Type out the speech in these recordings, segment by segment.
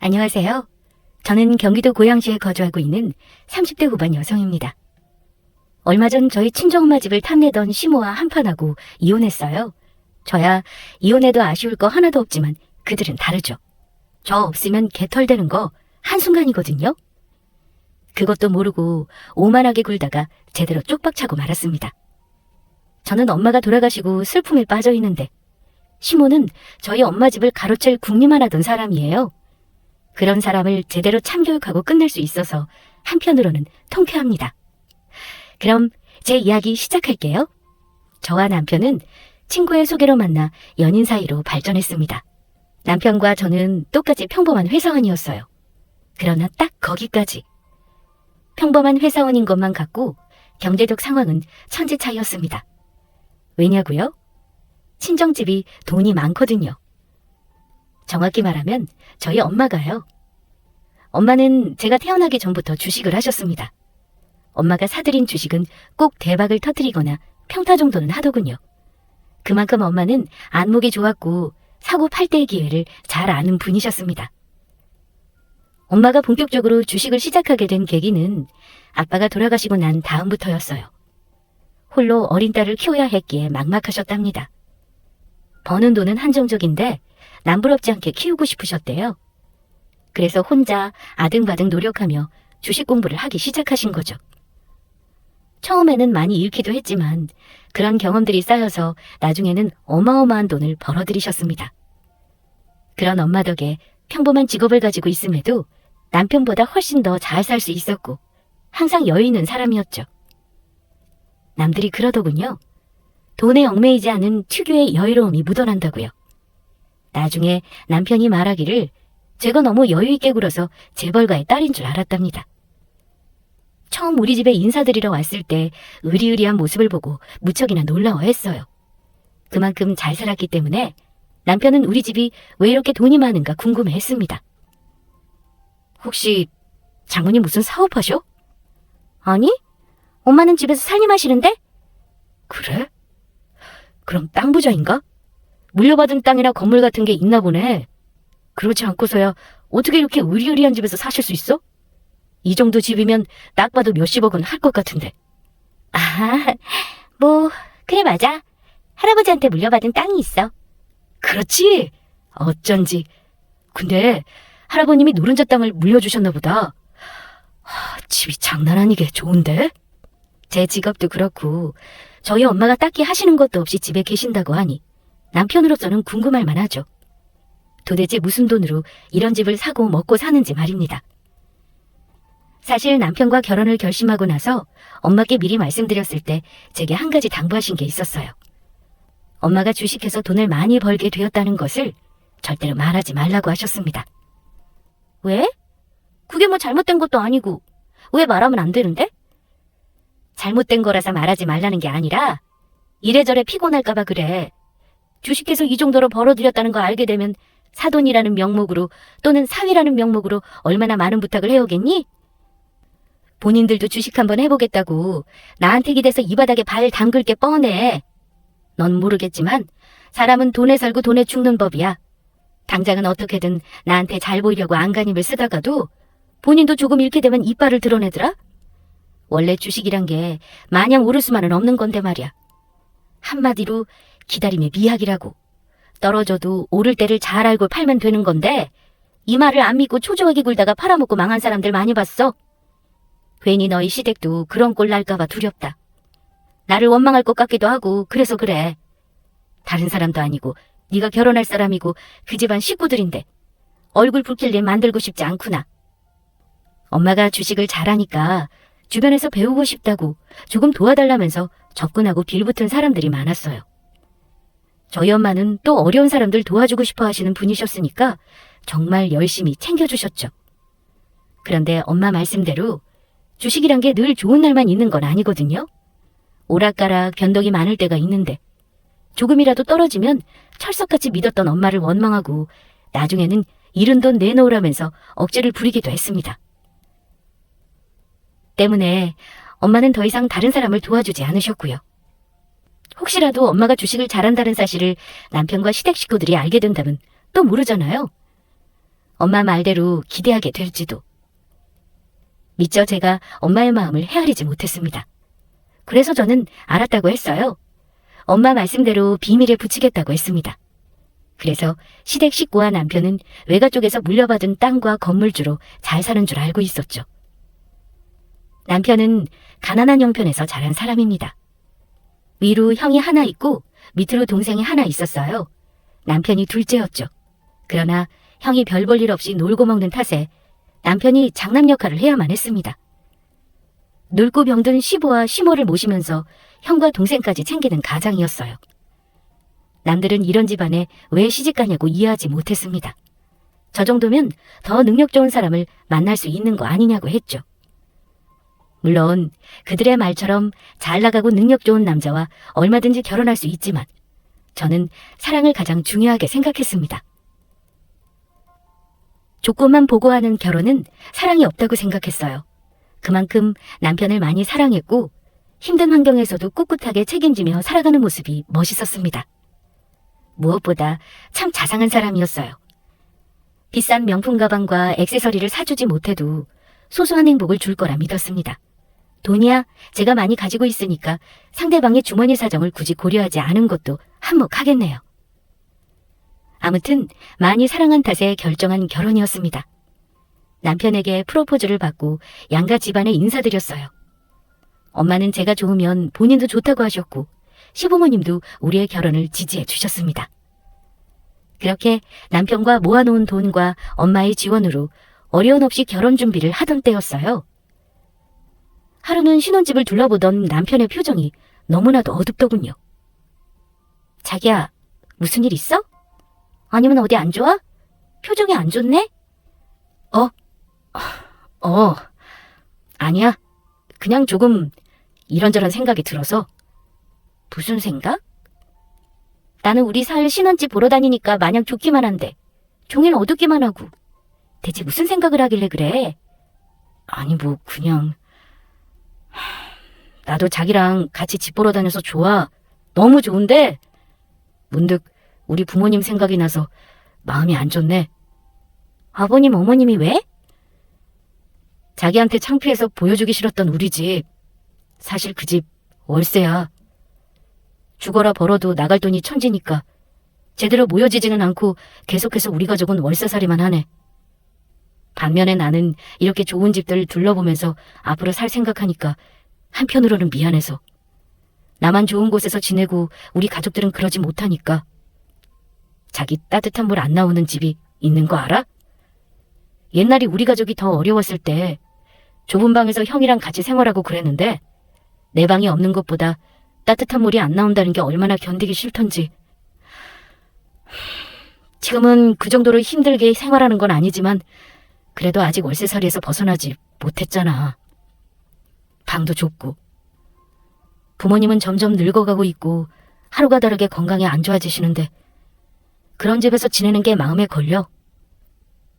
안녕하세요. 저는 경기도 고양시에 거주하고 있는 30대 후반 여성입니다. 얼마 전 저희 친정엄마 집을 탐내던 시모와 한판하고 이혼했어요. 저야 이혼해도 아쉬울 거 하나도 없지만 그들은 다르죠. 저 없으면 개털되는 거 한순간이거든요. 그것도 모르고 오만하게 굴다가 제대로 쪽박차고 말았습니다. 저는 엄마가 돌아가시고 슬픔에 빠져 있는데 시모는 저희 엄마 집을 가로챌 궁리만 하던 사람이에요. 그런 사람을 제대로 참교육하고 끝낼 수 있어서 한편으로는 통쾌합니다. 그럼 제 이야기 시작할게요. 저와 남편은 친구의 소개로 만나 연인 사이로 발전했습니다. 남편과 저는 똑같이 평범한 회사원이었어요. 그러나 딱 거기까지. 평범한 회사원인 것만 같고 경제적 상황은 천지 차이였습니다. 왜냐고요? 친정집이 돈이 많거든요. 정확히 말하면 저희 엄마가요. 엄마는 제가 태어나기 전부터 주식을 하셨습니다. 엄마가 사들인 주식은 꼭 대박을 터뜨리거나 평타 정도는 하더군요. 그만큼 엄마는 안목이 좋았고 사고 팔 때의 기회를 잘 아는 분이셨습니다. 엄마가 본격적으로 주식을 시작하게 된 계기는 아빠가 돌아가시고 난 다음부터였어요. 홀로 어린 딸을 키워야 했기에 막막하셨답니다. 버는 돈은 한정적인데 남부럽지 않게 키우고 싶으셨대요. 그래서 혼자 아등바등 노력하며 주식 공부를 하기 시작하신 거죠. 처음에는 많이 잃기도 했지만 그런 경험들이 쌓여서 나중에는 어마어마한 돈을 벌어들이셨습니다. 그런 엄마 덕에 평범한 직업을 가지고 있음에도 남편보다 훨씬 더 잘 살 수 있었고 항상 여유 있는 사람이었죠. 남들이 그러더군요. 돈에 얽매이지 않은 특유의 여유로움이 묻어난다고요. 나중에 남편이 말하기를 제가 너무 여유있게 굴어서 재벌가의 딸인 줄 알았답니다. 처음 우리 집에 인사드리러 왔을 때 의리의리한 모습을 보고 무척이나 놀라워했어요. 그만큼 잘 살았기 때문에 남편은 우리 집이 왜 이렇게 돈이 많은가 궁금해했습니다. 혹시 장모님 무슨 사업하셔? 아니, 엄마는 집에서 살림하시는데? 그래? 그럼 땅 부자인가? 물려받은 땅이나 건물 같은 게 있나 보네. 그렇지 않고서야 어떻게 이렇게 의리의리한 집에서 사실 수 있어? 이 정도 집이면 딱 봐도 몇십억은 할 것 같은데. 아, 그래 맞아. 할아버지한테 물려받은 땅이 있어. 그렇지. 어쩐지. 근데 할아버님이 노른자 땅을 물려주셨나 보다. 집이 장난 아니게 좋은데? 제 직업도 그렇고 저희 엄마가 딱히 하시는 것도 없이 집에 계신다고 하니 남편으로서는 궁금할 만하죠. 도대체 무슨 돈으로 이런 집을 사고 먹고 사는지 말입니다. 사실 남편과 결혼을 결심하고 나서 엄마께 미리 말씀드렸을 때 제게 한 가지 당부하신 게 있었어요. 엄마가 주식해서 돈을 많이 벌게 되었다는 것을 절대로 말하지 말라고 하셨습니다. 왜? 그게 뭐 잘못된 것도 아니고 왜 말하면 안 되는데? 잘못된 거라서 말하지 말라는 게 아니라 이래저래 피곤할까 봐 그래. 주식해서 이 정도로 벌어들였다는 거 알게 되면 사돈이라는 명목으로 또는 사위라는 명목으로 얼마나 많은 부탁을 해오겠니? 본인들도 주식 한번 해보겠다고 나한테 기대서 이 바닥에 발 담글 게 뻔해. 넌 모르겠지만 사람은 돈에 살고 돈에 죽는 법이야. 당장은 어떻게든 나한테 잘 보이려고 안간힘을 쓰다가도 본인도 조금 잃게 되면 이빨을 드러내더라? 원래 주식이란 게 마냥 오를 수만은 없는 건데 말이야. 한마디로 기다림의 미학이라고. 떨어져도 오를 때를 잘 알고 팔면 되는 건데 이 말을 안 믿고 초조하게 굴다가 팔아먹고 망한 사람들 많이 봤어. 괜히 너희 시댁도 그런 꼴 날까봐 두렵다. 나를 원망할 것 같기도 하고 그래서 그래. 다른 사람도 아니고 네가 결혼할 사람이고 그 집안 식구들인데 얼굴 붉힐 일 만들고 싶지 않구나. 엄마가 주식을 잘하니까 주변에서 배우고 싶다고 조금 도와달라면서 접근하고 빌붙은 사람들이 많았어요. 저희 엄마는 또 어려운 사람들 도와주고 싶어 하시는 분이셨으니까 정말 열심히 챙겨주셨죠. 그런데 엄마 말씀대로 주식이란 게 늘 좋은 날만 있는 건 아니거든요. 오락가락 변덕이 많을 때가 있는데 조금이라도 떨어지면 철석같이 믿었던 엄마를 원망하고 나중에는 잃은 돈 내놓으라면서 억지를 부리기도 했습니다. 때문에 엄마는 더 이상 다른 사람을 도와주지 않으셨고요. 혹시라도 엄마가 주식을 잘한다는 사실을 남편과 시댁 식구들이 알게 된다면 또 모르잖아요. 엄마 말대로 기대하게 될지도. 미처 제가 엄마의 마음을 헤아리지 못했습니다. 그래서 저는 알았다고 했어요. 엄마 말씀대로 비밀에 붙이겠다고 했습니다. 그래서 시댁 식구와 남편은 외가 쪽에서 물려받은 땅과 건물주로 잘 사는 줄 알고 있었죠. 남편은 가난한 형편에서 자란 사람입니다. 위로 형이 하나 있고 밑으로 동생이 하나 있었어요. 남편이 둘째였죠. 그러나 형이 별 볼 일 없이 놀고 먹는 탓에 남편이 장남 역할을 해야만 했습니다. 늙고 병든 시부와 시모를 모시면서 형과 동생까지 챙기는 가장이었어요. 남들은 이런 집안에 왜 시집가냐고 이해하지 못했습니다. 저 정도면 더 능력 좋은 사람을 만날 수 있는 거 아니냐고 했죠. 물론 그들의 말처럼 잘 나가고 능력 좋은 남자와 얼마든지 결혼할 수 있지만 저는 사랑을 가장 중요하게 생각했습니다. 조건만 보고 하는 결혼은 사랑이 없다고 생각했어요. 그만큼 남편을 많이 사랑했고 힘든 환경에서도 꿋꿋하게 책임지며 살아가는 모습이 멋있었습니다. 무엇보다 참 자상한 사람이었어요. 비싼 명품 가방과 액세서리를 사주지 못해도 소소한 행복을 줄 거라 믿었습니다. 돈이야 제가 많이 가지고 있으니까 상대방의 주머니 사정을 굳이 고려하지 않은 것도 한몫하겠네요. 아무튼 많이 사랑한 탓에 결정한 결혼이었습니다. 남편에게 프로포즈를 받고 양가 집안에 인사드렸어요. 엄마는 제가 좋으면 본인도 좋다고 하셨고 시부모님도 우리의 결혼을 지지해 주셨습니다. 그렇게 남편과 모아놓은 돈과 엄마의 지원으로 어려움 없이 결혼 준비를 하던 때였어요. 하루는 신혼집을 둘러보던 남편의 표정이 너무나도 어둡더군요. 자기야, 무슨 일 있어? 아니면 어디 안 좋아? 표정이 안 좋네? 아니야. 그냥 조금 이런저런 생각이 들어서. 무슨 생각? 나는 우리 살 신혼집 보러 다니니까 마냥 좋기만 한데 종일 어둡기만 하고 대체 무슨 생각을 하길래 그래? 아니 뭐 그냥 나도 자기랑 같이 집 보러 다녀서 좋아. 너무 좋은데 문득 우리 부모님 생각이 나서 마음이 안 좋네. 아버님 어머님이 왜? 자기한테 창피해서 보여주기 싫었던 우리 집. 사실 그 집 월세야. 죽어라 벌어도 나갈 돈이 천지니까 제대로 모여지지는 않고 계속해서 우리 가족은 월세살이만 하네. 반면에 나는 이렇게 좋은 집들 둘러보면서 앞으로 살 생각하니까 한편으로는 미안해서. 나만 좋은 곳에서 지내고 우리 가족들은 그러지 못하니까. 자기 따뜻한 물 안 나오는 집이 있는 거 알아? 옛날에 우리 가족이 더 어려웠을 때 좁은 방에서 형이랑 같이 생활하고 그랬는데 내 방이 없는 것보다 따뜻한 물이 안 나온다는 게 얼마나 견디기 싫던지. 지금은 그 정도로 힘들게 생활하는 건 아니지만 그래도 아직 월세살이에서 벗어나지 못했잖아. 방도 좁고. 부모님은 점점 늙어가고 있고 하루가 다르게 건강이 안 좋아지시는데 그런 집에서 지내는 게 마음에 걸려.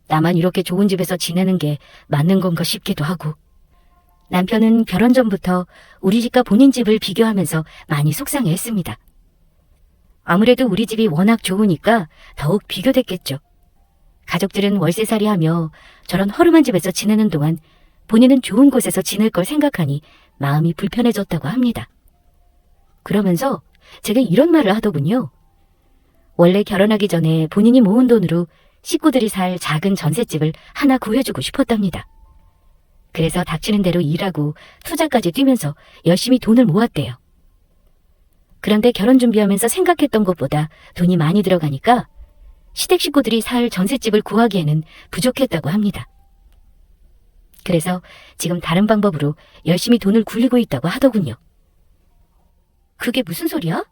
나만 이렇게 좋은 집에서 지내는 게 맞는 건가 싶기도 하고. 남편은 결혼 전부터 우리 집과 본인 집을 비교하면서 많이 속상해했습니다. 아무래도 우리 집이 워낙 좋으니까 더욱 비교됐겠죠. 가족들은 월세살이하며 저런 허름한 집에서 지내는 동안 본인은 좋은 곳에서 지낼 걸 생각하니 마음이 불편해졌다고 합니다. 그러면서 제가 이런 말을 하더군요. 원래 결혼하기 전에 본인이 모은 돈으로 식구들이 살 작은 전셋집을 하나 구해주고 싶었답니다. 그래서 닥치는 대로 일하고 투자까지 뛰면서 열심히 돈을 모았대요. 그런데 결혼 준비하면서 생각했던 것보다 돈이 많이 들어가니까 시댁 식구들이 살 전셋집을 구하기에는 부족했다고 합니다. 그래서 지금 다른 방법으로 열심히 돈을 굴리고 있다고 하더군요. 그게 무슨 소리야?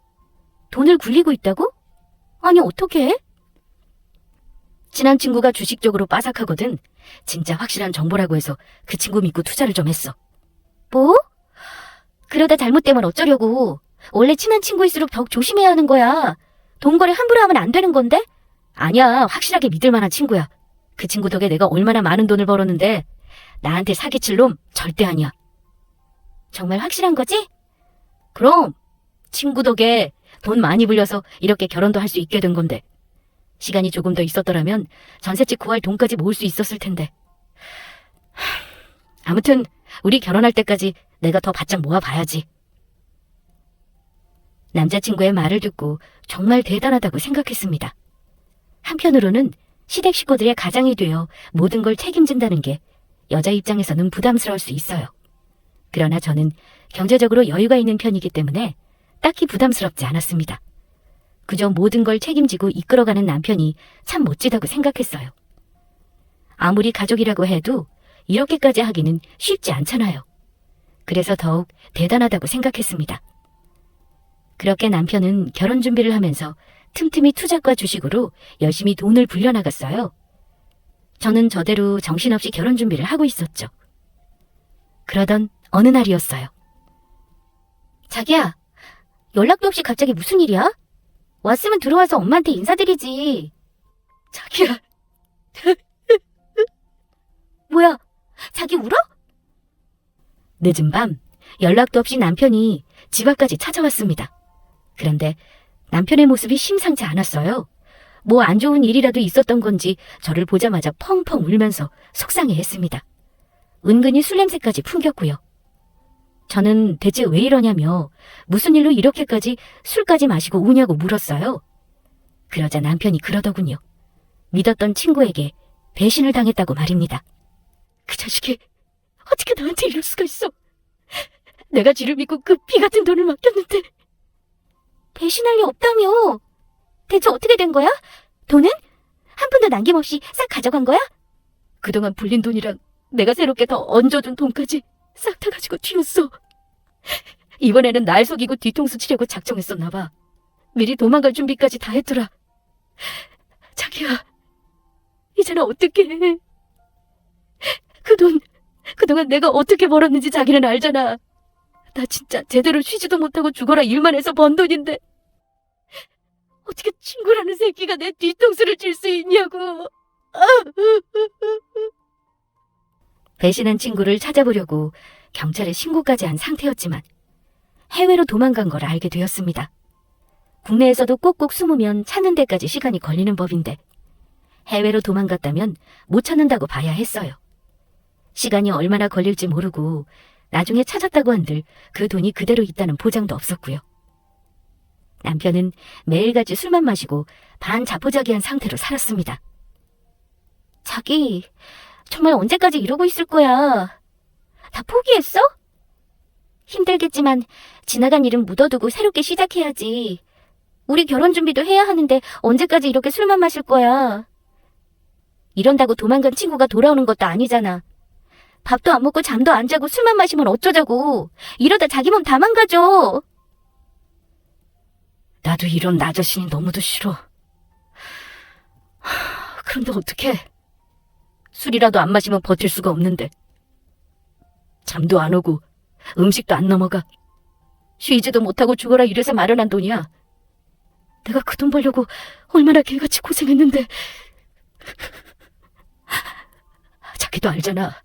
돈을 굴리고 있다고? 아니 어떻게 해? 친한 친구가 주식 쪽으로 빠삭하거든. 진짜 확실한 정보라고 해서 그 친구 믿고 투자를 좀 했어. 뭐? 그러다 잘못되면 어쩌려고. 원래 친한 친구일수록 더욱 조심해야 하는 거야. 돈 거래 함부로 하면 안 되는 건데? 아니야, 확실하게 믿을 만한 친구야. 그 친구 덕에 내가 얼마나 많은 돈을 벌었는데 나한테 사기칠 놈 절대 아니야. 정말 확실한 거지? 그럼 친구 덕에 돈 많이 불려서 이렇게 결혼도 할 수 있게 된 건데 시간이 조금 더 있었더라면 전셋집 구할 돈까지 모을 수 있었을 텐데. 아무튼 우리 결혼할 때까지 내가 더 바짝 모아봐야지. 남자친구의 말을 듣고 정말 대단하다고 생각했습니다. 한편으로는 시댁 식구들의 가장이 되어 모든 걸 책임진다는 게 여자 입장에서는 부담스러울 수 있어요. 그러나 저는 경제적으로 여유가 있는 편이기 때문에 딱히 부담스럽지 않았습니다. 그저 모든 걸 책임지고 이끌어가는 남편이 참 멋지다고 생각했어요. 아무리 가족이라고 해도 이렇게까지 하기는 쉽지 않잖아요. 그래서 더욱 대단하다고 생각했습니다. 그렇게 남편은 결혼 준비를 하면서 틈틈이 투자과 주식으로 열심히 돈을 불려나갔어요. 저는 저대로 정신없이 결혼 준비를 하고 있었죠. 그러던 어느 날이었어요. 자기야, 연락도 없이 갑자기 무슨 일이야? 왔으면 들어와서 엄마한테 인사드리지. 자기야. 뭐야, 자기 울어? 늦은 밤 연락도 없이 남편이 집 앞까지 찾아왔습니다. 그런데 남편의 모습이 심상치 않았어요. 뭐 안 좋은 일이라도 있었던 건지 저를 보자마자 펑펑 울면서 속상해했습니다. 은근히 술 냄새까지 풍겼고요. 저는 대체 왜 이러냐며 무슨 일로 이렇게까지 술까지 마시고 우냐고 물었어요. 그러자 남편이 그러더군요. 믿었던 친구에게 배신을 당했다고 말입니다. 그 자식이 어떻게 나한테 이럴 수가 있어. 내가 쥐를 믿고 그 피 같은 돈을 맡겼는데. 배신할 리 없다며. 대체 어떻게 된 거야? 돈은? 한 푼도 남김없이 싹 가져간 거야? 그동안 불린 돈이랑 내가 새롭게 더 얹어둔 돈까지 싹 다 가지고 튀었어. 이번에는 날 속이고 뒤통수 치려고 작정했었나 봐. 미리 도망갈 준비까지 다 했더라. 자기야, 이제는 어떻게 해? 그 돈, 그동안 내가 어떻게 벌었는지 자기는 알잖아. 나 진짜 제대로 쉬지도 못하고 죽어라 일만 해서 번 돈인데 어떻게 친구라는 새끼가 내 뒤통수를 칠 수 있냐고. 배신한 친구를 찾아보려고 경찰에 신고까지 한 상태였지만 해외로 도망간 걸 알게 되었습니다. 국내에서도 꼭꼭 숨으면 찾는 데까지 시간이 걸리는 법인데 해외로 도망갔다면 못 찾는다고 봐야 했어요. 시간이 얼마나 걸릴지 모르고 나중에 찾았다고 한들 그 돈이 그대로 있다는 보장도 없었고요. 남편은 매일같이 술만 마시고 반자포자기한 상태로 살았습니다. 자기, 정말 언제까지 이러고 있을 거야? 다 포기했어? 힘들겠지만 지나간 일은 묻어두고 새롭게 시작해야지. 우리 결혼 준비도 해야 하는데 언제까지 이렇게 술만 마실 거야? 이런다고 도망간 친구가 돌아오는 것도 아니잖아. 밥도 안 먹고 잠도 안 자고 술만 마시면 어쩌자고. 이러다 자기 몸 다 망가져. 나도 이런 나 자신이 너무도 싫어. 그런데 어떡해. 술이라도 안 마시면 버틸 수가 없는데. 잠도 안 오고 음식도 안 넘어가. 쉬지도 못하고 죽어라 이래서 마련한 돈이야. 내가 그 돈 벌려고 얼마나 개같이 고생했는데. 자기도 알잖아.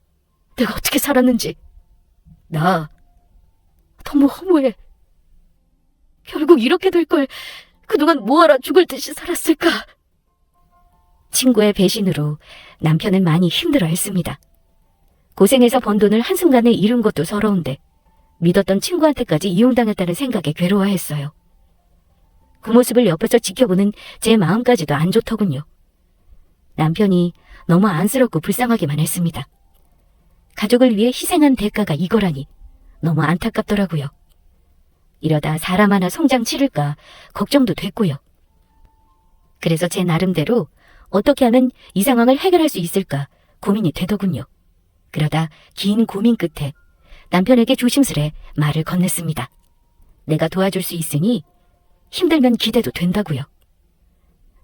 내가 어떻게 살았는지. 나 너무 허무해. 결국 이렇게 될 걸 그동안 뭐하러 죽을 듯이 살았을까. 친구의 배신으로 남편은 많이 힘들어했습니다. 고생해서 번 돈을 한순간에 잃은 것도 서러운데 믿었던 친구한테까지 이용당했다는 생각에 괴로워했어요. 그 모습을 옆에서 지켜보는 제 마음까지도 안 좋더군요. 남편이 너무 안쓰럽고 불쌍하기만 했습니다. 가족을 위해 희생한 대가가 이거라니 너무 안타깝더라고요. 이러다 사람 하나 송장 치를까 걱정도 됐고요. 그래서 제 나름대로 어떻게 하면 이 상황을 해결할 수 있을까 고민이 되더군요. 그러다 긴 고민 끝에 남편에게 조심스레 말을 건넸습니다. 내가 도와줄 수 있으니 힘들면 기대도 된다고요.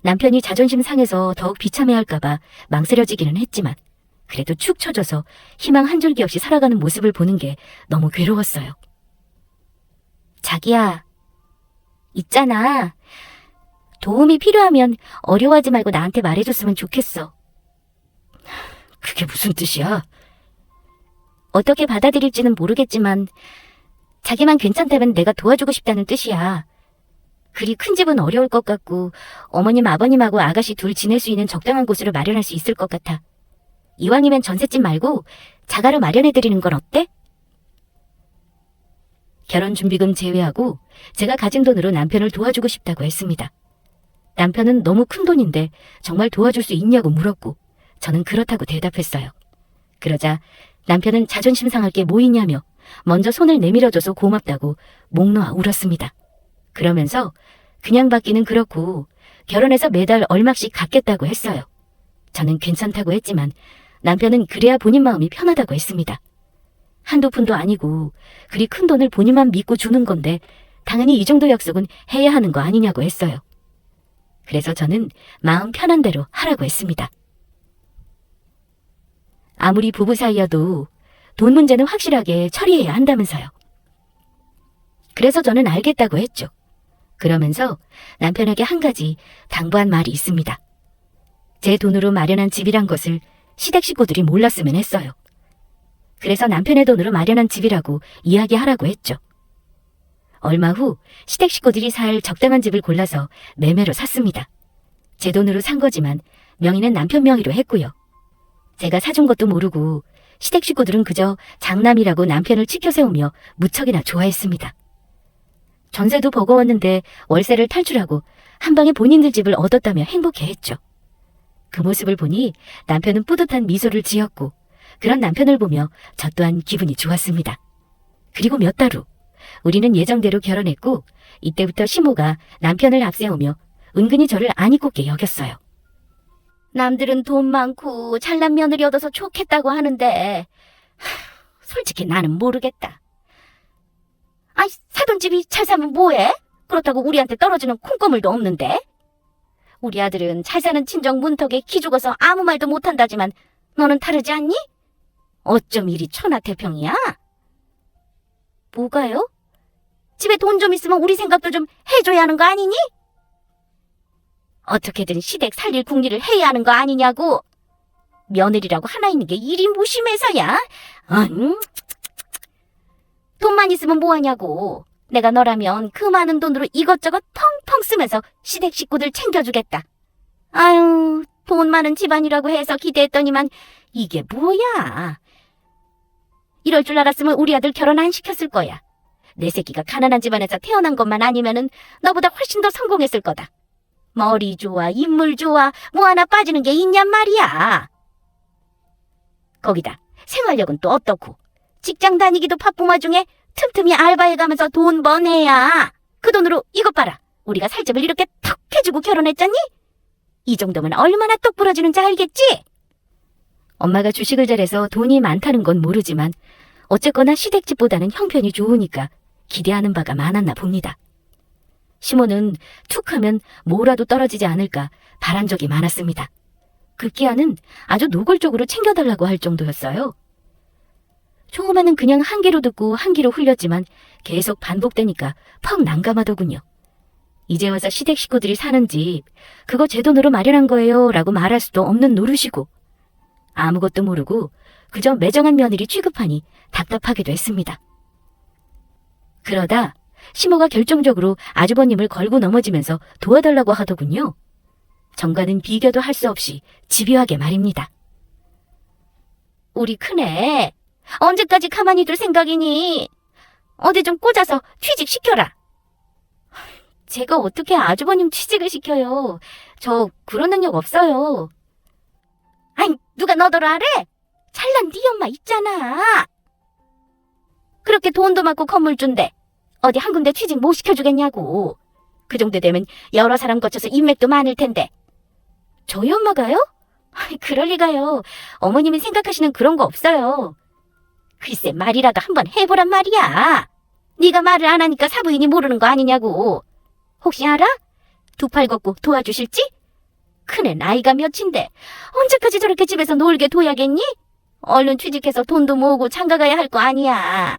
남편이 자존심 상해서 더욱 비참해할까봐 망설여지기는 했지만 그래도 축 처져서 희망 한 줄기 없이 살아가는 모습을 보는 게 너무 괴로웠어요. 자기야, 있잖아. 도움이 필요하면 어려워하지 말고 나한테 말해줬으면 좋겠어. 그게 무슨 뜻이야? 어떻게 받아들일지는 모르겠지만 자기만 괜찮다면 내가 도와주고 싶다는 뜻이야. 그리 큰 집은 어려울 것 같고 어머님 아버님하고 아가씨 둘 지낼 수 있는 적당한 곳으로 마련할 수 있을 것 같아. 이왕이면 전셋집 말고 자가로 마련해드리는 건 어때? 결혼 준비금 제외하고 제가 가진 돈으로 남편을 도와주고 싶다고 했습니다. 남편은 너무 큰 돈인데 정말 도와줄 수 있냐고 물었고 저는 그렇다고 대답했어요. 그러자 남편은 자존심 상할 게 뭐 있냐며 먼저 손을 내밀어줘서 고맙다고 목 놓아 울었습니다. 그러면서 그냥 받기는 그렇고 결혼해서 매달 얼마씩 갚겠다고 했어요. 저는 괜찮다고 했지만 남편은 그래야 본인 마음이 편하다고 했습니다. 한두 푼도 아니고 그리 큰 돈을 본인만 믿고 주는 건데 당연히 이 정도 약속은 해야 하는 거 아니냐고 했어요. 그래서 저는 마음 편한 대로 하라고 했습니다. 아무리 부부 사이여도 돈 문제는 확실하게 처리해야 한다면서요. 그래서 저는 알겠다고 했죠. 그러면서 남편에게 한 가지 당부한 말이 있습니다. 제 돈으로 마련한 집이란 것을 시댁 식구들이 몰랐으면 했어요. 그래서 남편의 돈으로 마련한 집이라고 이야기하라고 했죠. 얼마 후 시댁 식구들이 살 적당한 집을 골라서 매매로 샀습니다. 제 돈으로 산 거지만 명의는 남편 명의로 했고요. 제가 사준 것도 모르고 시댁 식구들은 그저 장남이라고 남편을 치켜세우며 무척이나 좋아했습니다. 전세도 버거웠는데 월세를 탈출하고 한 방에 본인들 집을 얻었다며 행복해했죠. 그 모습을 보니 남편은 뿌듯한 미소를 지었고 그런 남편을 보며 저 또한 기분이 좋았습니다. 그리고 몇 달 후 우리는 예정대로 결혼했고 이때부터 시모가 남편을 앞세우며 은근히 저를 아니 꼽게 여겼어요. 남들은 돈 많고 잘난 며느리 얻어서 좋겠다고 하는데 솔직히 나는 모르겠다. 아이, 사돈 집이 잘 사면 뭐해? 그렇다고 우리한테 떨어지는 콩고물도 없는데. 우리 아들은 잘 사는 친정 문턱에 기죽어서 아무 말도 못한다지만 너는 다르지 않니? 어쩜 이리 천하태평이야? 뭐가요? 집에 돈 좀 있으면 우리 생각도 좀 해줘야 하는 거 아니니? 어떻게든 시댁 살릴 궁리를 해야 하는 거 아니냐고. 며느리라고 하나 있는 게 일이 무심해서야. 돈만 있으면 뭐하냐고. 내가 너라면 그 많은 돈으로 이것저것 텅텅 쓰면서 시댁 식구들 챙겨주겠다. 아유, 돈 많은 집안이라고 해서 기대했더니만 이게 뭐야. 이럴 줄 알았으면 우리 아들 결혼 안 시켰을 거야. 내 새끼가 가난한 집안에서 태어난 것만 아니면은 너보다 훨씬 더 성공했을 거다. 머리 좋아, 인물 좋아, 뭐 하나 빠지는 게 있냔 말이야. 거기다 생활력은 또 어떻고. 직장 다니기도 바쁜 와중에 틈틈이 알바해가면서 돈 버내야. 그 돈으로 이것 봐라. 우리가 살집을 이렇게 턱 해주고 결혼했잖니? 이 정도면 얼마나 똑 부러지는지 알겠지? 엄마가 주식을 잘해서 돈이 많다는 건 모르지만 어쨌거나 시댁집보다는 형편이 좋으니까 기대하는 바가 많았나 봅니다. 시모는 툭 하면 뭐라도 떨어지지 않을까 바란 적이 많았습니다. 급기야는 아주 노골적으로 챙겨달라고 할 정도였어요. 처음에는 그냥 한 귀로 듣고 한 귀로 흘렸지만 계속 반복되니까 퍽 난감하더군요. 이제 와서 시댁 식구들이 사는 집, 그거 제 돈으로 마련한 거예요 라고 말할 수도 없는 노릇이고 아무것도 모르고 그저 매정한 며느리 취급하니 답답하기도 했습니다. 그러다 시모가 결정적으로 아주버님을 걸고 넘어지면서 도와달라고 하더군요. 정과는 비교도 할 수 없이 집요하게 말입니다. 우리 큰애, 언제까지 가만히 둘 생각이니? 어디 좀 꽂아서 취직시켜라. 제가 어떻게 아주버님 취직을 시켜요? 저 그런 능력 없어요. 아니, 누가 너더러 하래? 잘난 네 엄마 있잖아. 그렇게 돈도 많고 건물 준대. 어디 한 군데 취직 못 시켜주겠냐고. 그 정도 되면 여러 사람 거쳐서 인맥도 많을 텐데. 저희 엄마가요? 그럴 리가요. 어머님이 생각하시는 그런 거 없어요. 글쎄 말이라도 한번 해보란 말이야. 네가 말을 안 하니까 사부인이 모르는 거 아니냐고. 혹시 알아? 두 팔 걷고 도와주실지? 큰애 나이가 몇인데 언제까지 저렇게 집에서 놀게 둬야겠니? 얼른 취직해서 돈도 모으고 장가가야 할 거 아니야.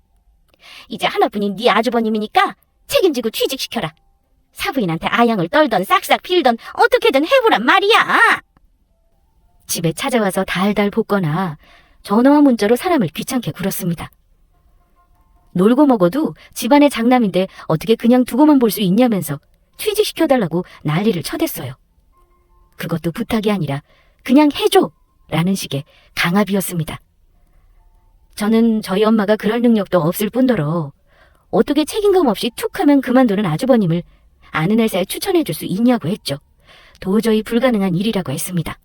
이제 하나뿐인 네 아주버님이니까 책임지고 취직시켜라. 사부인한테 아양을 떨던 싹싹 빌던 어떻게든 해보란 말이야. 집에 찾아와서 달달 볶거나 전화와 문자로 사람을 귀찮게 굴었습니다. 놀고 먹어도 집안의 장남인데 어떻게 그냥 두고만 볼 수 있냐면서 취직시켜달라고 난리를 쳐댔어요. 그것도 부탁이 아니라 그냥 해줘! 라는 식의 강압이었습니다. 저는 저희 엄마가 그럴 능력도 없을 뿐더러 어떻게 책임감 없이 툭 하면 그만두는 아주버님을 아는 회사에 추천해줄 수 있냐고 했죠. 도저히 불가능한 일이라고 했습니다.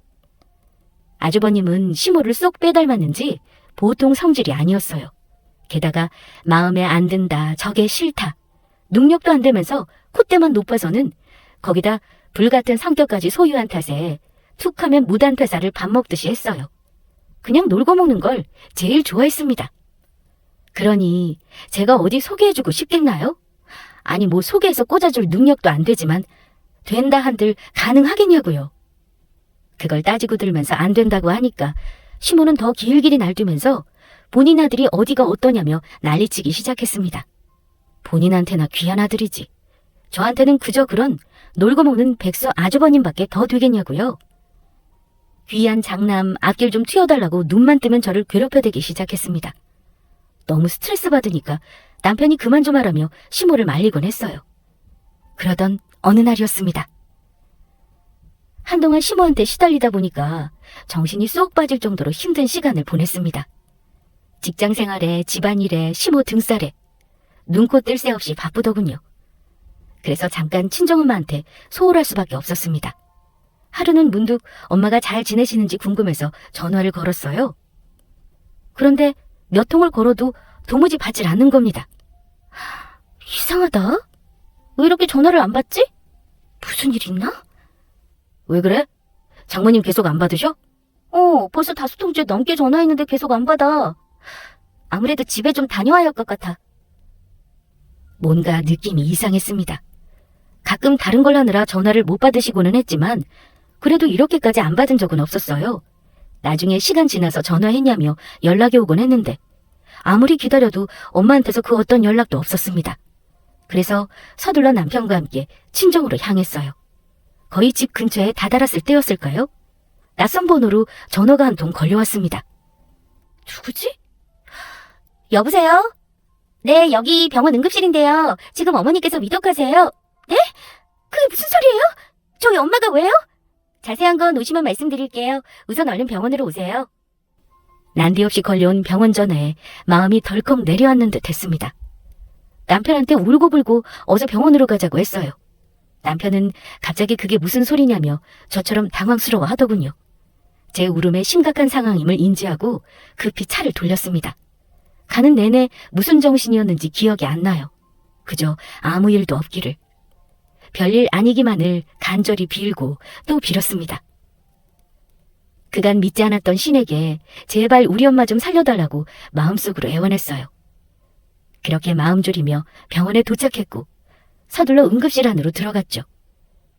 아주버님은 시모를 쏙 빼닮았는지 보통 성질이 아니었어요. 게다가 마음에 안 든다, 저게 싫다, 능력도 안 되면서 콧대만 높아서는 거기다 불같은 성격까지 소유한 탓에 툭 하면 무단퇴사를 밥 먹듯이 했어요. 그냥 놀고 먹는 걸 제일 좋아했습니다. 그러니 제가 어디 소개해주고 싶겠나요? 아니 뭐 소개해서 꽂아줄 능력도 안 되지만 된다 한들 가능하겠냐고요. 그걸 따지고 들면서 안 된다고 하니까 시모는 더 길길이 날뛰면서 본인 아들이 어디가 어떠냐며 난리치기 시작했습니다. 본인한테나 귀한 아들이지. 저한테는 그저 그런 놀고 먹는 백수 아주버님밖에 더 되겠냐고요. 귀한 장남 앞길 좀 튀어달라고 눈만 뜨면 저를 괴롭혀대기 시작했습니다. 너무 스트레스 받으니까 남편이 그만 좀 하라며 시모를 말리곤 했어요. 그러던 어느 날이었습니다. 한동안 시모한테 시달리다 보니까 정신이 쏙 빠질 정도로 힘든 시간을 보냈습니다. 직장 생활에, 집안일에, 시모 등살에 눈코 뜰 새 없이 바쁘더군요. 그래서 잠깐 친정엄마한테 소홀할 수밖에 없었습니다. 하루는 문득 엄마가 잘 지내시는지 궁금해서 전화를 걸었어요. 그런데 몇 통을 걸어도 도무지 받질 않는 겁니다. 이상하다. 왜 이렇게 전화를 안 받지? 무슨 일 있나? 왜 그래? 장모님 계속 안 받으셔? 벌써 5통째 넘게 전화했는데 계속 안 받아. 아무래도 집에 좀 다녀와야 할 것 같아. 뭔가 느낌이 이상했습니다. 가끔 다른 걸 하느라 전화를 못 받으시고는 했지만 그래도 이렇게까지 안 받은 적은 없었어요. 나중에 시간 지나서 전화했냐며 연락이 오곤 했는데 아무리 기다려도 엄마한테서 그 어떤 연락도 없었습니다. 그래서 서둘러 남편과 함께 친정으로 향했어요. 거의 집 근처에 다다랐을 때였을까요? 낯선 번호로 전화가 한 통 걸려왔습니다. 누구지? 여보세요? 네, 여기 병원 응급실인데요. 지금 어머니께서 위독하세요. 네? 그게 무슨 소리예요? 저희 엄마가 왜요? 자세한 건 오시면 말씀드릴게요. 우선 얼른 병원으로 오세요. 난데없이 걸려온 병원 전화에 마음이 덜컥 내려앉는 듯 했습니다. 남편한테 울고불고 어서 병원으로 가자고 했어요. 남편은 갑자기 그게 무슨 소리냐며 저처럼 당황스러워 하더군요. 제 울음에 심각한 상황임을 인지하고 급히 차를 돌렸습니다. 가는 내내 무슨 정신이었는지 기억이 안 나요. 그저 아무 일도 없기를. 별일 아니기만을 간절히 빌고 또 빌었습니다. 그간 믿지 않았던 신에게 제발 우리 엄마 좀 살려달라고 마음속으로 애원했어요. 그렇게 마음 졸이며 병원에 도착했고 서둘러 응급실 안으로 들어갔죠.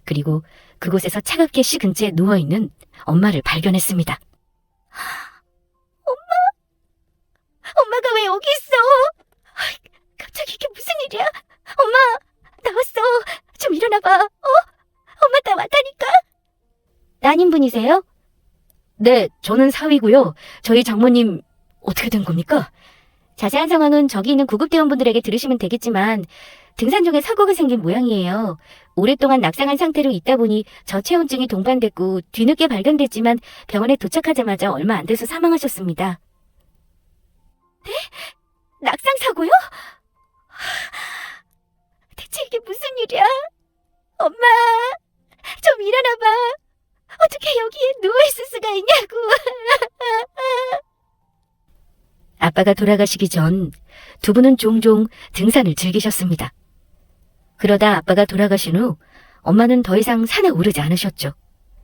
그리고 그곳에서 차갑게 식은 채 누워있는 엄마를 발견했습니다. 엄마가 왜 여기 있어? 갑자기 이게 무슨 일이야? 엄마, 나왔어. 좀 일어나봐. 엄마 나 왔다니까. 따님분이세요? 네, 저는 사위고요. 저희 장모님 어떻게 된 겁니까? 자세한 상황은 저기 있는 구급대원분들에게 들으시면 되겠지만 등산 중에 사고가 생긴 모양이에요. 오랫동안 낙상한 상태로 있다 보니 저체온증이 동반됐고 뒤늦게 발견됐지만 병원에 도착하자마자 얼마 안 돼서 사망하셨습니다. 네? 낙상 사고요? 대체 이게 무슨 일이야? 엄마, 좀 일어나봐. 어떻게 여기에 누워있을 수가 있냐고. 아빠가 돌아가시기 전 두 분은 종종 등산을 즐기셨습니다. 그러다 아빠가 돌아가신 후 엄마는 더 이상 산에 오르지 않으셨죠.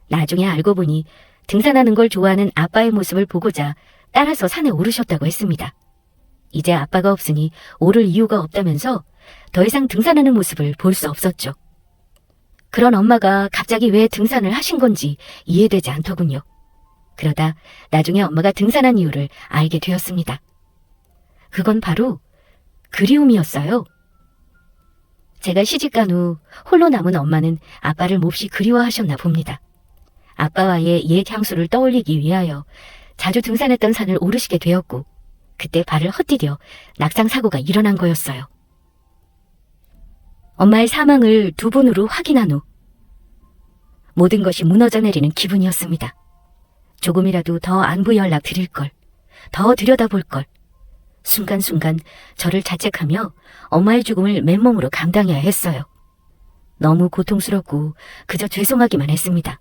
나중에 알고 보니 등산하는 걸 좋아하는 아빠의 모습을 보고자 따라서 산에 오르셨다고 했습니다. 이제 아빠가 없으니 오를 이유가 없다면서 더 이상 등산하는 모습을 볼 수 없었죠. 그런 엄마가 갑자기 왜 등산을 하신 건지 이해되지 않더군요. 그러다 나중에 엄마가 등산한 이유를 알게 되었습니다. 그건 바로 그리움이었어요. 제가 시집간 후 홀로 남은 엄마는 아빠를 몹시 그리워하셨나 봅니다. 아빠와의 옛 향수를 떠올리기 위하여 자주 등산했던 산을 오르시게 되었고 그때 발을 헛디뎌 낙상 사고가 일어난 거였어요. 엄마의 사망을 두 분으로 확인한 후 모든 것이 무너져 내리는 기분이었습니다. 조금이라도 더 안부 연락 드릴 걸, 더 들여다볼 걸. 순간순간 저를 자책하며 엄마의 죽음을 맨몸으로 감당해야 했어요. 너무 고통스럽고 그저 죄송하기만 했습니다.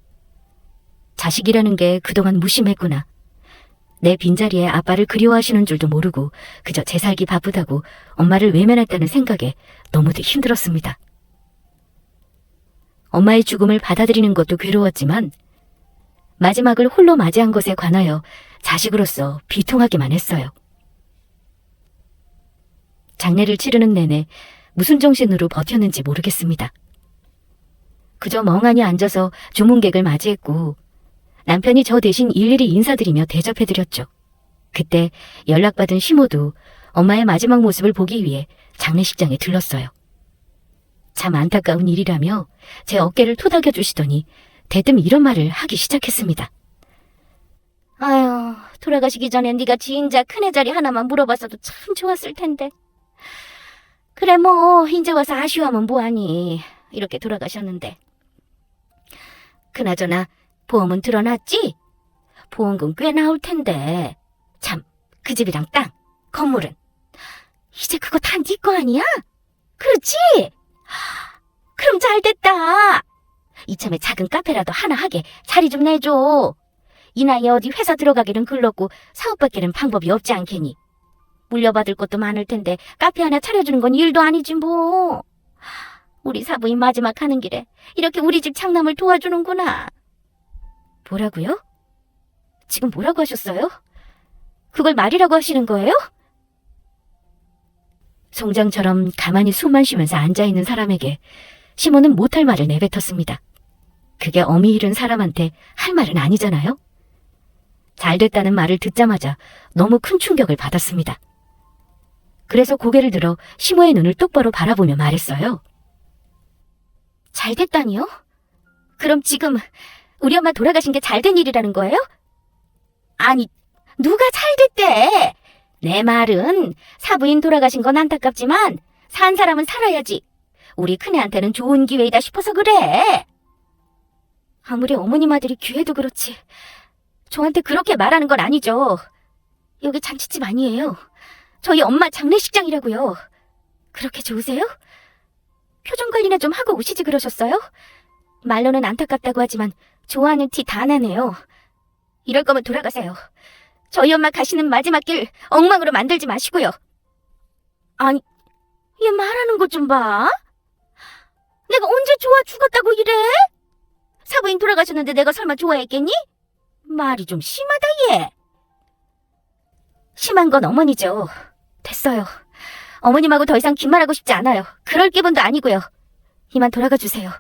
자식이라는 게 그동안 무심했구나. 내 빈자리에 아빠를 그리워하시는 줄도 모르고 그저 제 살기 바쁘다고 엄마를 외면했다는 생각에 너무도 힘들었습니다. 엄마의 죽음을 받아들이는 것도 괴로웠지만 마지막을 홀로 맞이한 것에 관하여 자식으로서 비통하기만 했어요. 장례를 치르는 내내 무슨 정신으로 버텼는지 모르겠습니다. 그저 멍하니 앉아서 조문객을 맞이했고 남편이 저 대신 일일이 인사드리며 대접해드렸죠. 그때 연락받은 시모도 엄마의 마지막 모습을 보기 위해 장례식장에 들렀어요. 참 안타까운 일이라며 제 어깨를 토닥여 주시더니 대뜸 이런 말을 하기 시작했습니다. 아유, 돌아가시기 전에 네가 진작 큰애 자리 하나만 물어봤어도 참 좋았을 텐데. 그래 뭐 이제 와서 아쉬워하면 뭐하니. 이렇게 돌아가셨는데. 그나저나 보험은 들어놨지? 보험금 꽤 나올 텐데. 참, 그 집이랑 땅, 건물은. 이제 그거 다 네 거 아니야? 그렇지? 그럼 잘 됐다. 이참에 작은 카페라도 하나 하게 자리 좀 내줘. 이 나이에 어디 회사 들어가기는 글렀고 사업밖에는 방법이 없지 않겠니? 물려받을 것도 많을 텐데 카페 하나 차려주는 건 일도 아니지 뭐. 우리 사부인 마지막 하는 길에 이렇게 우리 집 장남을 도와주는구나. 뭐라고요? 지금 뭐라고 하셨어요? 그걸 말이라고 하시는 거예요? 송장처럼 가만히 숨만 쉬면서 앉아있는 사람에게 시몬은 못할 말을 내뱉었습니다. 그게 어미 잃은 사람한테 할 말은 아니잖아요? 잘됐다는 말을 듣자마자 너무 큰 충격을 받았습니다. 그래서 고개를 들어 시모의 눈을 똑바로 바라보며 말했어요. 잘됐다니요? 그럼 지금 우리 엄마 돌아가신 게 잘된 일이라는 거예요? 아니, 누가 잘됐대? 내 말은 사부인 돌아가신 건 안타깝지만 산 사람은 살아야지. 우리 큰애한테는 좋은 기회이다 싶어서 그래. 아무리 어머님 아들이 귀해도 그렇지 저한테 그렇게 말하는 건 아니죠. 여기 잔치집 아니에요. 저희 엄마 장례식장이라고요. 그렇게 좋으세요? 표정 관리나 좀 하고 오시지 그러셨어요? 말로는 안타깝다고 하지만 좋아하는 티 다 나네요. 이럴 거면 돌아가세요. 저희 엄마 가시는 마지막 길 엉망으로 만들지 마시고요. 아니, 얘 말하는 것 좀 봐. 내가 언제 좋아 죽었다고 이래? 사부인 돌아가셨는데 내가 설마 좋아했겠니? 말이 좀 심하다 얘. 심한 건 어머니죠. 됐어요. 어머님하고 더 이상 긴 말하고 싶지 않아요. 그럴 기분도 아니고요. 이만 돌아가 주세요.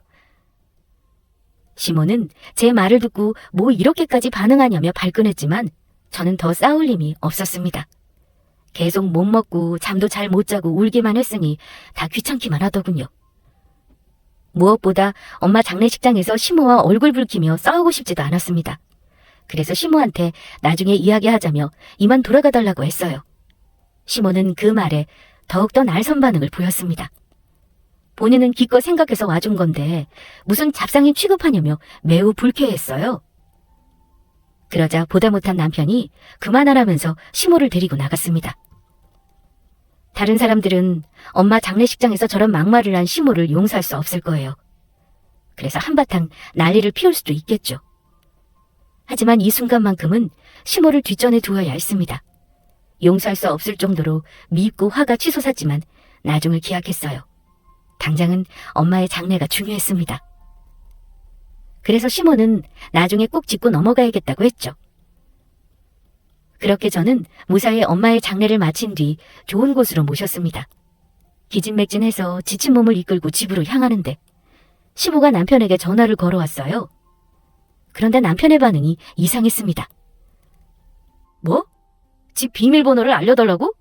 시몬은 제 말을 듣고 뭐 이렇게까지 반응하냐며 발끈했지만 저는 더 싸울 힘이 없었습니다. 계속 못 먹고 잠도 잘 못 자고 울기만 했으니 다 귀찮기만 하더군요. 무엇보다 엄마 장례식장에서 시모와 얼굴 붉히며 싸우고 싶지도 않았습니다. 그래서 시모한테 나중에 이야기하자며 이만 돌아가달라고 했어요. 시모는 그 말에 더욱더 날선 반응을 보였습니다. 본인은 기껏 생각해서 와준 건데 무슨 잡상인 취급하냐며 매우 불쾌했어요. 그러자 보다 못한 남편이 그만하라면서 시모를 데리고 나갔습니다. 다른 사람들은 엄마 장례식장에서 저런 막말을 한 시모를 용서할 수 없을 거예요. 그래서 한바탕 난리를 피울 수도 있겠죠. 하지만 이 순간만큼은 시모를 뒷전에 두어야 했습니다. 용서할 수 없을 정도로 밉고 화가 치솟았지만 나중을 기약했어요. 당장은 엄마의 장례가 중요했습니다. 그래서 시모는 나중에 꼭 짚고 넘어가야겠다고 했죠. 그렇게 저는 무사히 엄마의 장례를 마친 뒤 좋은 곳으로 모셨습니다. 기진맥진해서 지친 몸을 이끌고 집으로 향하는데 시모가 남편에게 전화를 걸어왔어요. 그런데 남편의 반응이 이상했습니다. 뭐? 집 비밀번호를 알려달라고?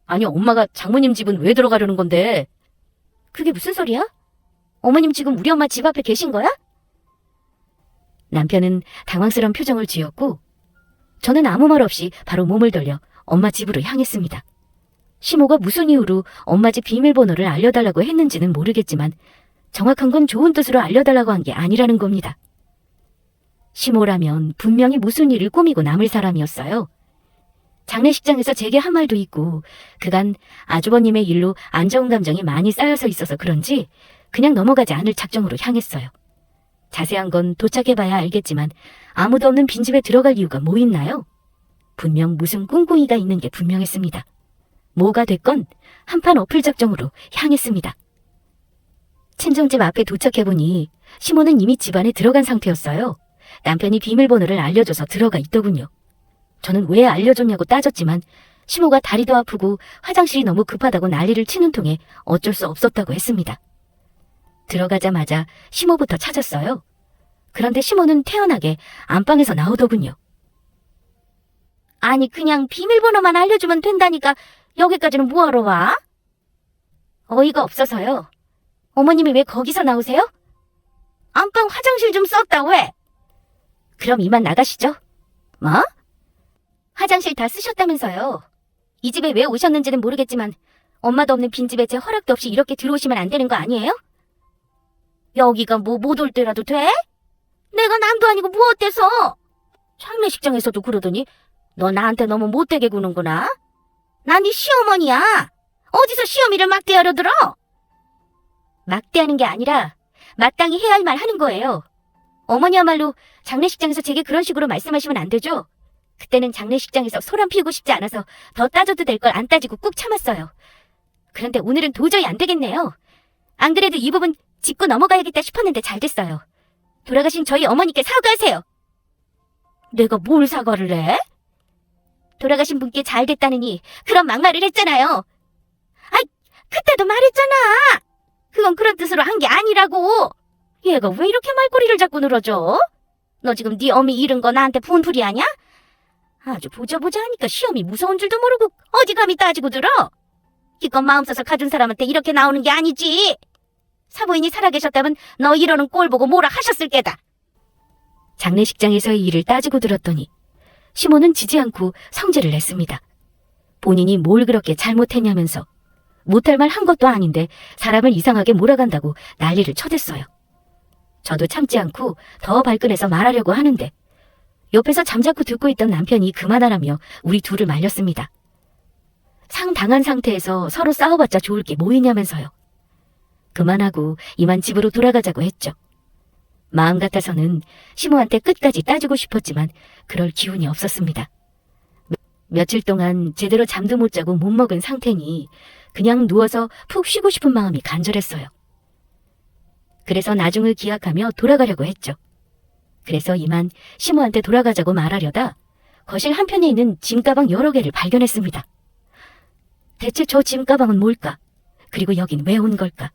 아니, 엄마가 장모님 집은 왜 들어가려는 건데? 그게 무슨 소리야? 어머님 지금 우리 엄마 집 앞에 계신 거야? 남편은 당황스러운 표정을 지었고 저는 아무 말 없이 바로 몸을 돌려 엄마 집으로 향했습니다. 시모가 무슨 이유로 엄마 집 비밀번호를 알려달라고 했는지는 모르겠지만 정확한 건 좋은 뜻으로 알려달라고 한 게 아니라는 겁니다. 시모라면 분명히 무슨 일을 꾸미고 남을 사람이었어요. 장례식장에서 제게 한 말도 있고 그간 아주버님의 일로 안 좋은 감정이 많이 쌓여서 있어서 그런지 그냥 넘어가지 않을 작정으로 향했어요. 자세한 건 도착해봐야 알겠지만 아무도 없는 빈집에 들어갈 이유가 뭐 있나요? 분명 무슨 꿍꿍이가 있는 게 분명했습니다. 뭐가 됐건 한판 엎을 작정으로 향했습니다. 친정집 앞에 도착해보니 시모는 이미 집 안에 들어간 상태였어요. 남편이 비밀번호를 알려줘서 들어가 있더군요. 저는 왜 알려줬냐고 따졌지만 시모가 다리도 아프고 화장실이 너무 급하다고 난리를 치는 통에 어쩔 수 없었다고 했습니다. 들어가자마자 시모부터 찾았어요. 그런데 시모는 태연하게 안방에서 나오더군요. 아니 그냥 비밀번호만 알려주면 된다니까 여기까지는 뭐하러 와? 어이가 없어서요. 어머님이 왜 거기서 나오세요? 안방 화장실 좀 썼다 왜? 그럼 이만 나가시죠. 뭐? 화장실 다 쓰셨다면서요. 이 집에 왜 오셨는지는 모르겠지만 엄마도 없는 빈집에 제 허락도 없이 이렇게 들어오시면 안 되는 거 아니에요? 여기가 뭐 못 올 때라도 돼? 내가 남도 아니고 뭐 어때서? 장례식장에서도 그러더니 너 나한테 너무 못되게 구는구나. 난 네 시어머니야. 어디서 시어미를 막대하려 들어? 막대하는 게 아니라 마땅히 해야 할 말 하는 거예요. 어머니야말로 장례식장에서 제게 그런 식으로 말씀하시면 안 되죠. 그때는 장례식장에서 소란 피우고 싶지 않아서 더 따져도 될 걸 안 따지고 꾹 참았어요. 그런데 오늘은 도저히 안 되겠네요. 안 그래도 이 부분 짚고 넘어가야겠다 싶었는데 잘 됐어요. 돌아가신 저희 어머니께 사과하세요. 내가 뭘 사과를 해? 돌아가신 분께 잘 됐다느니 그런 막말을 했잖아요. 아이, 그때도 말했잖아. 그건 그런 뜻으로 한 게 아니라고. 얘가 왜 이렇게 말꼬리를 자꾸 늘어져? 너 지금 네 어미 잃은 거 나한테 분풀이 하냐? 아주 보자 하니까 시험이 무서운 줄도 모르고 어디 감히 따지고 들어? 기껏 마음 써서 가준 사람한테 이렇게 나오는 게 아니지. 사부인이 살아계셨다면 너 이러는 꼴 보고 뭐라 하셨을 게다. 장례식장에서의 일을 따지고 들었더니 시모는 지지 않고 성질을 냈습니다. 본인이 뭘 그렇게 잘못했냐면서 못할 말 한 것도 아닌데 사람을 이상하게 몰아간다고 난리를 쳐댔어요. 저도 참지 않고 더 발끈해서 말하려고 하는데 옆에서 잠자코 듣고 있던 남편이 그만하라며 우리 둘을 말렸습니다. 상 당한 상태에서 서로 싸워봤자 좋을 게 뭐 있냐면서요. 그만하고 이만 집으로 돌아가자고 했죠. 마음 같아서는 시모한테 끝까지 따지고 싶었지만 그럴 기운이 없었습니다. 며칠 동안 제대로 잠도 못 자고 못 먹은 상태니 그냥 누워서 푹 쉬고 싶은 마음이 간절했어요. 그래서 나중을 기약하며 돌아가려고 했죠. 그래서 이만 시모한테 돌아가자고 말하려다 거실 한편에 있는 짐가방 여러 개를 발견했습니다. 대체 저 짐가방은 뭘까? 그리고 여긴 왜 온 걸까?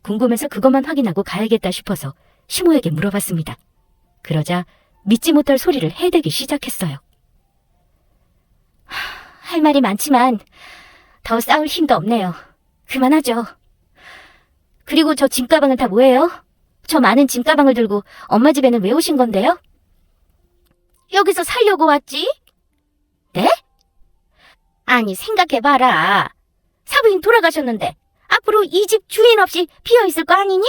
궁금해서 그것만 확인하고 가야겠다 싶어서 시모에게 물어봤습니다. 그러자 믿지 못할 소리를 해대기 시작했어요. 할 말이 많지만 더 싸울 힘도 없네요. 그만하죠. 그리고 저 짐가방은 다 뭐예요? 저 많은 짐가방을 들고 엄마 집에는 왜 오신 건데요? 여기서 살려고 왔지? 네? 아니 생각해봐라. 사부인 돌아가셨는데 앞으로 이 집 주인 없이 비어있을 거 아니니?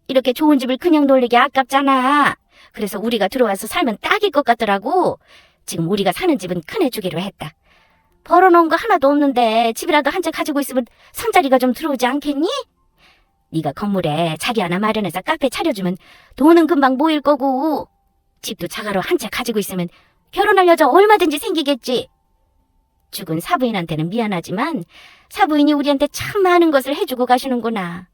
이렇게 좋은 집을 그냥 놀리기 아깝잖아. 그래서 우리가 들어와서 살면 딱일 것 같더라고. 지금 우리가 사는 집은 큰애 주기로 했다. 벌어놓은 거 하나도 없는데 집이라도 한 채 가지고 있으면 손자리가 좀 들어오지 않겠니? 네가 건물에 자리 하나 마련해서 카페 차려주면 돈은 금방 모일 거고 집도 자가로 한 채 가지고 있으면 결혼할 여자 얼마든지 생기겠지. 죽은 사부인한테는 미안하지만 사부인이 우리한테 참 많은 것을 해주고 가시는구나.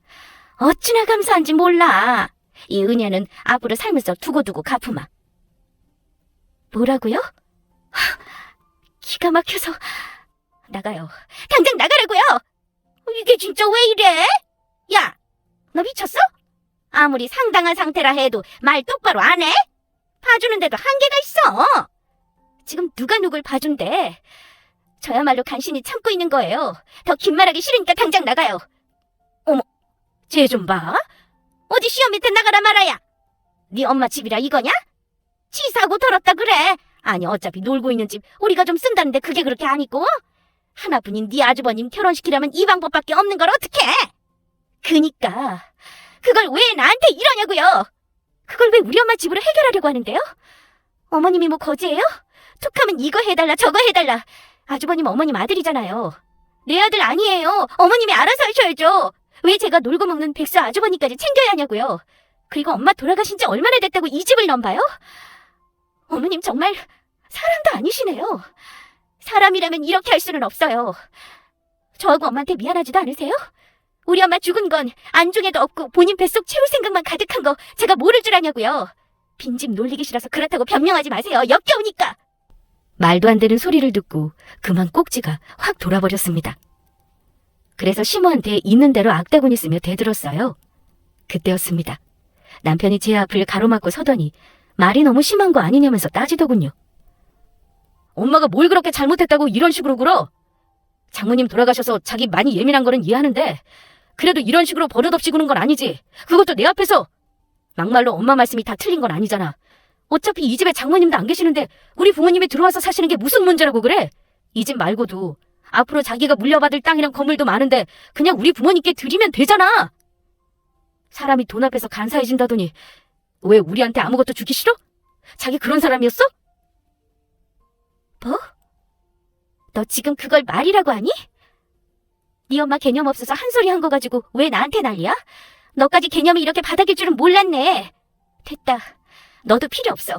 어찌나 감사한지 몰라. 이 은혜는 앞으로 살면서 두고두고 갚으마. 뭐라고요? 기가 막혀서 나가요. 당장 나가라고요. 이게 진짜 왜 이래? 야, 너 미쳤어? 아무리 상당한 상태라 해도 말 똑바로 안 해? 봐주는데도 한계가 있어. 지금 누가 누굴 봐준대. 저야말로 간신히 참고 있는 거예요. 더 긴 말하기 싫으니까 당장 나가요. 어머, 쟤 좀 봐. 어디 시험 밑에 나가라 말아야. 네 엄마 집이라 이거냐? 치사하고 더럽다 그래. 아니 어차피 놀고 있는 집 우리가 좀 쓴다는데 그게 그렇게 안 있고? 하나뿐인 네 아주버님 결혼시키려면 이 방법밖에 없는 걸 어떡해? 그니까 그걸 왜 나한테 이러냐고요? 그걸 왜 우리 엄마 집으로 해결하려고 하는데요? 어머님이 뭐 거지예요? 툭하면 이거 해달라 저거 해달라. 아주버님 어머님 아들이잖아요. 내 아들 아니에요. 어머님이 알아서 하셔야죠. 왜 제가 놀고 먹는 백수 아주버님까지 챙겨야 하냐고요. 그리고 엄마 돌아가신 지 얼마나 됐다고 이 집을 넘봐요? 어머님 정말 사람도 아니시네요. 사람이라면 이렇게 할 수는 없어요. 저하고 엄마한테 미안하지도 않으세요? 우리 엄마 죽은 건 안중에도 없고 본인 뱃속 채울 생각만 가득한 거 제가 모를 줄 아냐고요. 빈집 놀리기 싫어서 그렇다고 변명하지 마세요. 역겨우니까. 말도 안 되는 소리를 듣고 그만 꼭지가 확 돌아버렸습니다. 그래서 시모한테 있는 대로 악다구니 쓰며 대들었어요. 그때였습니다. 남편이 제 앞을 가로막고 서더니 말이 너무 심한 거 아니냐면서 따지더군요. 엄마가 뭘 그렇게 잘못했다고 이런 식으로 굴어? 장모님 돌아가셔서 자기 많이 예민한 거는 이해하는데 그래도 이런 식으로 버릇없이 구는 건 아니지. 그것도 내 앞에서. 막말로 엄마 말씀이 다 틀린 건 아니잖아. 어차피 이 집에 장모님도 안 계시는데 우리 부모님이 들어와서 사시는 게 무슨 문제라고 그래? 이 집 말고도 앞으로 자기가 물려받을 땅이랑 건물도 많은데 그냥 우리 부모님께 드리면 되잖아. 사람이 돈 앞에서 간사해진다더니 왜 우리한테 아무것도 주기 싫어? 자기 그런 사람이었어? 뭐? 너 지금 그걸 말이라고 하니? 네 엄마 개념 없어서 한 소리 한 거 가지고 왜 나한테 난리야? 너까지 개념이 이렇게 바닥일 줄은 몰랐네. 됐다. 너도 필요 없어.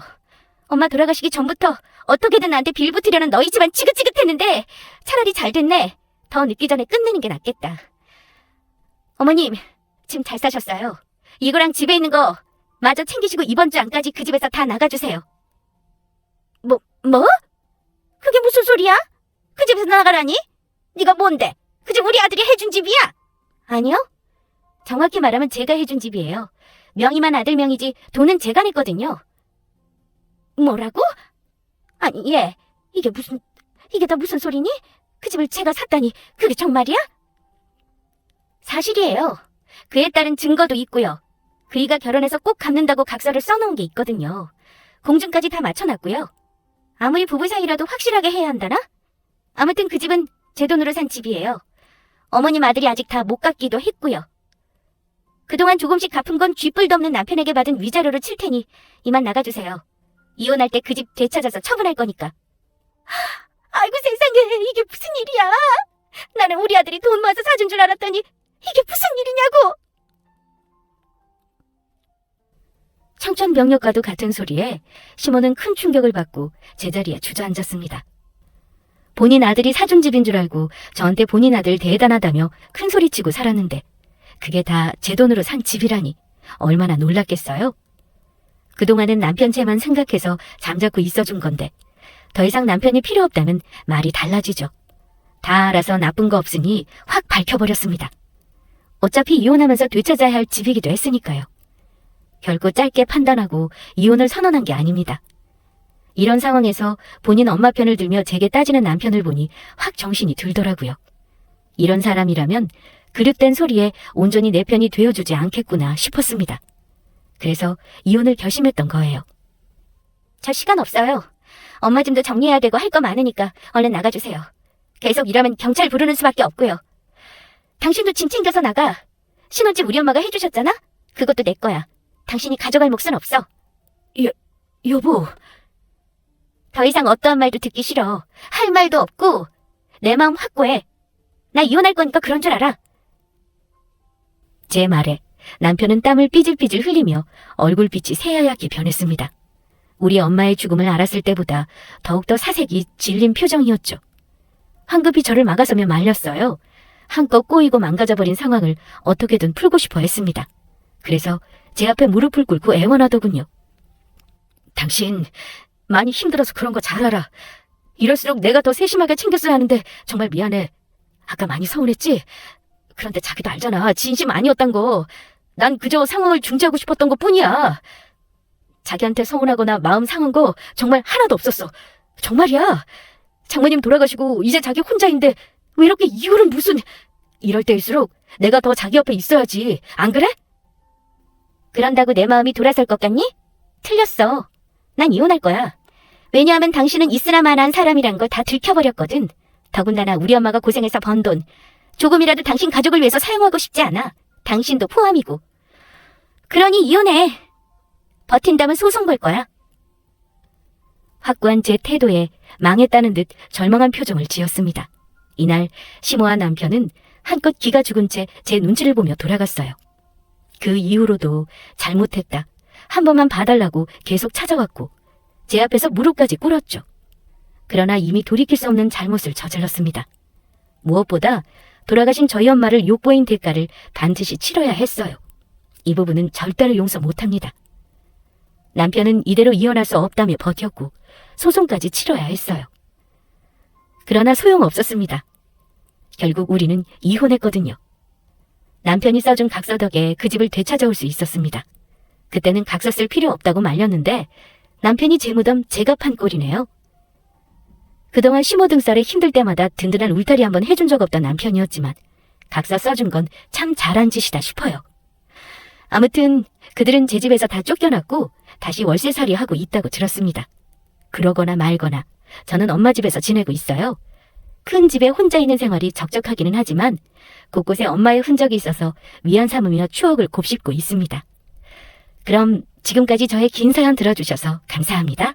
엄마 돌아가시기 전부터 어떻게든 나한테 빌붙으려는 너희 집안 지긋지긋했는데 차라리 잘 됐네. 더 늦기 전에 끝내는 게 낫겠다. 어머님, 지금 잘 사셨어요. 이거랑 집에 있는 거 마저 챙기시고 이번 주 안까지 그 집에서 다 나가주세요. 뭐? 그게 무슨 소리야? 그 집에서 나가라니? 네가 뭔데? 그 집 우리 아들이 해준 집이야? 아니요. 정확히 말하면 제가 해준 집이에요. 명의만 아들 명이지 돈은 제가 냈거든요. 뭐라고? 아니, 이게 다 무슨 소리니? 그 집을 제가 샀다니 그게 정말이야? 사실이에요. 그에 따른 증거도 있고요. 그이가 결혼해서 꼭 갚는다고 각서를 써놓은 게 있거든요. 공증까지 다 맞춰놨고요. 아무리 부부 사이라도 확실하게 해야 한다나? 아무튼 그 집은 제 돈으로 산 집이에요. 어머님 아들이 아직 다 못 갚기도 했고요. 그동안 조금씩 갚은 건 쥐뿔도 없는 남편에게 받은 위자료로 칠 테니 이만 나가주세요. 이혼할 때 그 집 되찾아서 처분할 거니까. 아이고 세상에, 이게 무슨 일이야? 나는 우리 아들이 돈 모아서 사준 줄 알았더니 이게 무슨 일이냐고. 청천벽력과도 같은 소리에 시모는 큰 충격을 받고 제자리에 주저앉았습니다. 본인 아들이 사준 집인 줄 알고 저한테 본인 아들 대단하다며 큰 소리치고 살았는데 그게 다 제 돈으로 산 집이라니 얼마나 놀랐겠어요? 그동안은 남편 죄만 생각해서 잠자코 있어준 건데 더 이상 남편이 필요 없다면 말이 달라지죠. 다 알아서 나쁜 거 없으니 확 밝혀버렸습니다. 어차피 이혼하면서 되찾아야 할 집이기도 했으니까요. 결코 짧게 판단하고 이혼을 선언한 게 아닙니다. 이런 상황에서 본인 엄마 편을 들며 제게 따지는 남편을 보니 확 정신이 들더라고요. 이런 사람이라면 그릇된 소리에 온전히 내 편이 되어주지 않겠구나 싶었습니다. 그래서 이혼을 결심했던 거예요. 저 시간 없어요. 엄마 짐도 정리해야 되고 할 거 많으니까 얼른 나가주세요. 계속 이러면 경찰 부르는 수밖에 없고요. 당신도 짐 챙겨서 나가. 신혼집 우리 엄마가 해주셨잖아? 그것도 내 거야. 당신이 가져갈 몫은 없어. 여보. 더 이상 어떠한 말도 듣기 싫어. 할 말도 없고 내 마음 확고해. 나 이혼할 거니까 그런 줄 알아. 제 말에 남편은 땀을 삐질삐질 흘리며 얼굴빛이 새하얗게 변했습니다. 우리 엄마의 죽음을 알았을 때보다 더욱더 사색이 질린 표정이었죠. 황급히 저를 막아서며 말렸어요. 한껏 꼬이고 망가져버린 상황을 어떻게든 풀고 싶어 했습니다. 그래서 제 앞에 무릎을 꿇고 애원하더군요. 당신 많이 힘들어서 그런 거 잘 알아. 이럴수록 내가 더 세심하게 챙겼어야 하는데 정말 미안해. 아까 많이 서운했지? 그런데 자기도 알잖아. 진심 아니었단 거. 난 그저 상황을 중재하고 싶었던 것 뿐이야. 자기한테 서운하거나 마음 상한 거 정말 하나도 없었어. 정말이야. 장모님 돌아가시고 이제 자기 혼자인데 왜 이렇게 이유는 무슨... 이럴 때일수록 내가 더 자기 옆에 있어야지. 안 그래? 그런다고 내 마음이 돌아설 것 같니? 틀렸어. 난 이혼할 거야. 왜냐하면 당신은 있으나 마나한 사람이란 걸 다 들켜버렸거든. 더군다나 우리 엄마가 고생해서 번 돈, 조금이라도 당신 가족을 위해서 사용하고 싶지 않아. 당신도 포함이고. 그러니 이혼해. 버틴다면 소송 걸 거야. 확고한 제 태도에 망했다는 듯 절망한 표정을 지었습니다. 이날 시모와 남편은 한껏 기가 죽은 채 제 눈치를 보며 돌아갔어요. 그 이후로도 잘못했다, 한 번만 봐달라고 계속 찾아왔고 제 앞에서 무릎까지 꿇었죠. 그러나 이미 돌이킬 수 없는 잘못을 저질렀습니다. 무엇보다 돌아가신 저희 엄마를 욕보인 대가를 반드시 치러야 했어요. 이 부분은 절대로 용서 못합니다. 남편은 이대로 이혼할 수 없다며 버텼고 소송까지 치러야 했어요. 그러나 소용없었습니다. 결국 우리는 이혼했거든요. 남편이 써준 각서 덕에 그 집을 되찾아올 수 있었습니다. 그때는 각서 쓸 필요 없다고 말렸는데 남편이 제 무덤 제가 판 꼴이네요. 그동안 시모 등살에 힘들 때마다 든든한 울타리 한번 해준 적 없던 남편이었지만 각서 써준 건 참 잘한 짓이다 싶어요. 아무튼 그들은 제 집에서 다 쫓겨났고 다시 월세살이 하고 있다고 들었습니다. 그러거나 말거나 저는 엄마 집에서 지내고 있어요. 큰 집에 혼자 있는 생활이 적적하기는 하지만 곳곳에 엄마의 흔적이 있어서 위안 삼으며 추억을 곱씹고 있습니다. 그럼 지금까지 저의 긴 사연 들어주셔서 감사합니다.